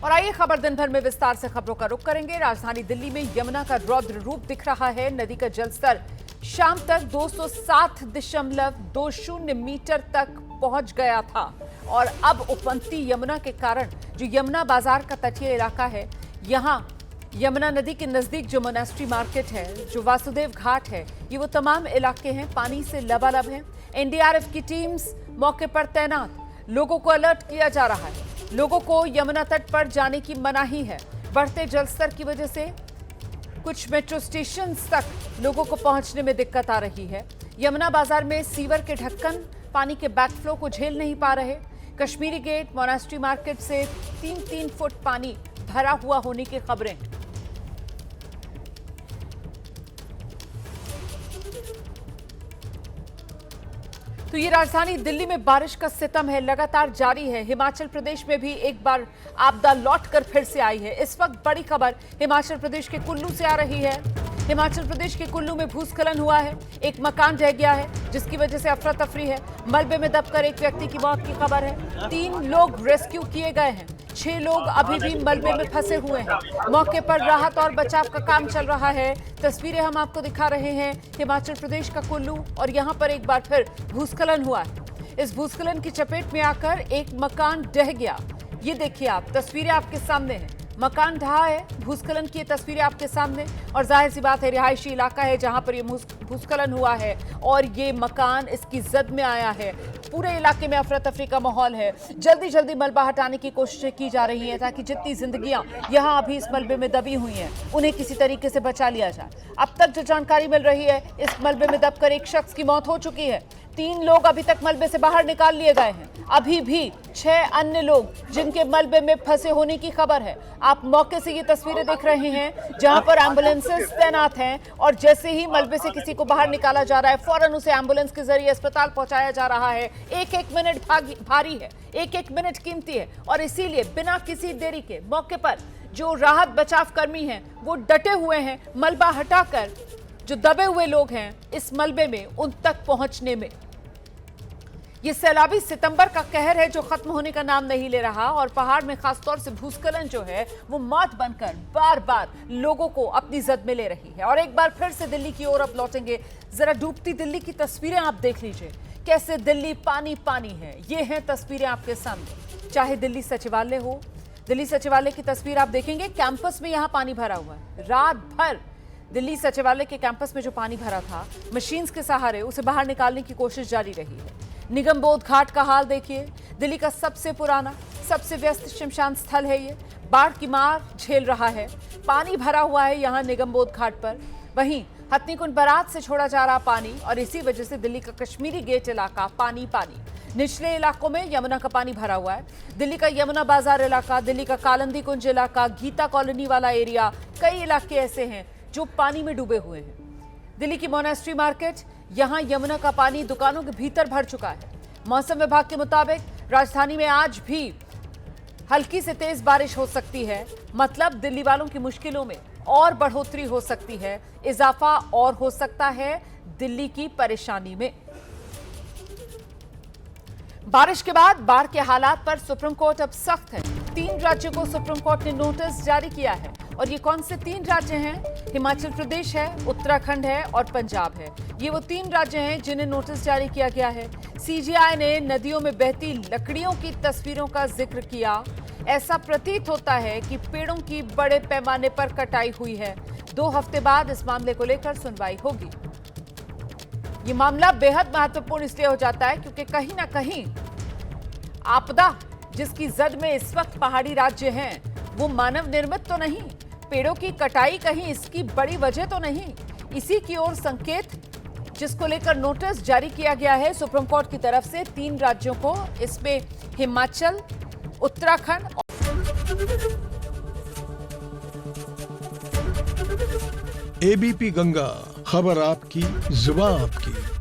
और आइए खबर दिन भर में विस्तार से खबरों का रुख करेंगे। राजधानी दिल्ली में यमुना का रौद्र रूप दिख रहा है। नदी का जलस्तर शाम तक 207.20 मीटर तक पहुंच गया था और अब उफनती यमुना के कारण जो यमुना बाजार का तटीय इलाका है, यहां यमुना नदी के नजदीक जो मोनेस्ट्री मार्केट है, जो वासुदेव घाट है, ये वो तमाम इलाके हैं पानी से लबालब हैं। एनडीआरएफ की टीम्स मौके पर तैनात, लोगों को अलर्ट किया जा रहा है। लोगों को यमुना तट पर जाने की मनाही है। बढ़ते जलस्तर की वजह से कुछ मेट्रो स्टेशन तक लोगों को पहुंचने में दिक्कत आ रही है। यमुना बाजार में सीवर के ढक्कन पानी के बैकफ्लो को झेल नहीं पा रहे। कश्मीरी गेट, मोनेस्ट्री मार्केट से 3-3 फुट पानी भरा हुआ होने की खबरें। तो ये राजधानी दिल्ली में बारिश का सितम है, लगातार जारी है। हिमाचल प्रदेश में भी एक बार आपदा लौटकर फिर से आई है। इस वक्त बड़ी खबर हिमाचल प्रदेश के कुल्लू से आ रही है। हिमाचल प्रदेश के कुल्लू में भूस्खलन हुआ है। एक मकान ढह गया है जिसकी वजह से अफरा तफरी है। मलबे में दबकर एक व्यक्ति की मौत की खबर है। 3 लोग रेस्क्यू किए गए हैं। 6 लोग अभी भी मलबे में फंसे हुए हैं। मौके पर राहत और बचाव का काम चल रहा है। तस्वीरें हम आपको दिखा रहे हैं हिमाचल प्रदेश का कुल्लू, और यहां पर एक बार फिर भूस्खलन हुआ है। इस भूस्खलन की चपेट में आकर एक मकान ढह गया। ये देखिए आप, तस्वीरें आपके सामने हैं। मकान ढहा है, भूस्खलन की तस्वीरें आपके सामने, और जाहिर सी बात है रिहायशी इलाका है जहां पर ये भूस्खलन हुआ है और ये मकान इसकी जद में आया है। पूरे इलाके में अफरा तफरी का माहौल है। जल्दी जल्दी मलबा हटाने की कोशिशें की जा रही हैं ताकि जितनी जिंदगियां यहां अभी इस मलबे में दबी हुई हैं उन्हें किसी तरीके से बचा लिया जाए। अब तक जो जानकारी मिल रही है, इस मलबे में दबकर एक शख्स की मौत हो चुकी है। 3 लोग अभी तक मलबे से बाहर निकाल लिए गए हैं। अभी भी 6 अन्य लोग जिनके मलबे में फंसे होने की खबर है। आप मौके से ये तस्वीरें देख रहे हैं जहां पर एम्बुलेंसेस तैनात हैं, और जैसे ही मलबे से किसी को बाहर निकाला जा रहा है फौरन उसे एम्बुलेंस के जरिए अस्पताल पहुंचाया जा रहा है। एक मिनट भारी है, एक मिनट कीमती है, और इसीलिए बिना किसी देरी के मौके पर जो राहत बचाव कर्मी हैं वो डटे हुए हैं मलबा हटाकर जो दबे हुए लोग हैं इस मलबे में उन तक पहुंचने में। ये सैलाबी सितंबर का कहर है जो खत्म होने का नाम नहीं ले रहा, और पहाड़ में खासतौर से भूस्खलन जो है वो मौत बनकर बार बार लोगों को अपनी जद में ले रही है। और एक बार फिर से दिल्ली की ओर अब लौटेंगे। जरा डूबती दिल्ली की तस्वीरें आप देख लीजिए, कैसे दिल्ली पानी पानी है। ये हैं तस्वीरें आपके सामने। चाहे दिल्ली सचिवालय हो, दिल्ली सचिवालय की तस्वीर आप देखेंगे, कैंपस में यहाँ पानी भरा हुआ है। रात भर दिल्ली सचिवालय के कैंपस में जो पानी भरा था, मशीन्स के सहारे उसे बाहर निकालने की कोशिश जारी रही है। निगम बोध घाट का हाल देखिए, दिल्ली का सबसे पुराना, सबसे व्यस्त शमशान स्थल है ये। बाढ़ की मार झेल रहा है, पानी भरा हुआ है यहाँ निगम बोध घाट पर। वहीं हथनीकुंड बराज से छोड़ा जा रहा पानी, और इसी वजह से दिल्ली का कश्मीरी गेट इलाका पानी पानी। निचले इलाकों में यमुना का पानी भरा हुआ है। दिल्ली का यमुना बाजार इलाका, दिल्ली का कालंदी कुंज इलाका, गीता कॉलोनी वाला एरिया, कई इलाके ऐसे हैं जो पानी में डूबे हुए हैं। दिल्ली की मोनेस्ट्री मार्केट, यहां यमुना का पानी दुकानों के भीतर भर चुका है। मौसम विभाग के मुताबिक राजधानी में आज भी हल्की से तेज बारिश हो सकती है। मतलब दिल्ली वालों की मुश्किलों में और बढ़ोतरी हो सकती है, इजाफा और हो सकता है दिल्ली की परेशानी में। बारिश के बाद बाढ़ के हालात पर सुप्रीम कोर्ट अब सख्त है। 3 राज्यों को सुप्रीम कोर्ट ने नोटिस जारी किया है, और ये कौन से 3 राज्य हैं? हिमाचल प्रदेश है, उत्तराखंड है और पंजाब है। ये वो 3 राज्य हैं जिन्हें नोटिस जारी किया गया है। सीजीआई ने नदियों में बहती लकड़ियों की तस्वीरों का जिक्र किया। ऐसा प्रतीत होता है कि पेड़ों की बड़े पैमाने पर कटाई हुई है। 2 हफ्ते बाद इस मामले को लेकर सुनवाई होगी। ये मामला बेहद महत्वपूर्ण इसलिए हो जाता है क्योंकि कहीं ना कहीं आपदा जिसकी जद में इस वक्त पहाड़ी राज्य हैं, वो मानव निर्मित तो नहीं, पेड़ों की कटाई कहीं इसकी बड़ी वजह तो नहीं। इसी की ओर संकेत जिसको लेकर नोटिस जारी किया गया है सुप्रीम कोर्ट की तरफ से 3 राज्यों को, इसमें हिमाचल, उत्तराखंड। एबीपी गंगा, खबर आपकी, जुबान आपकी।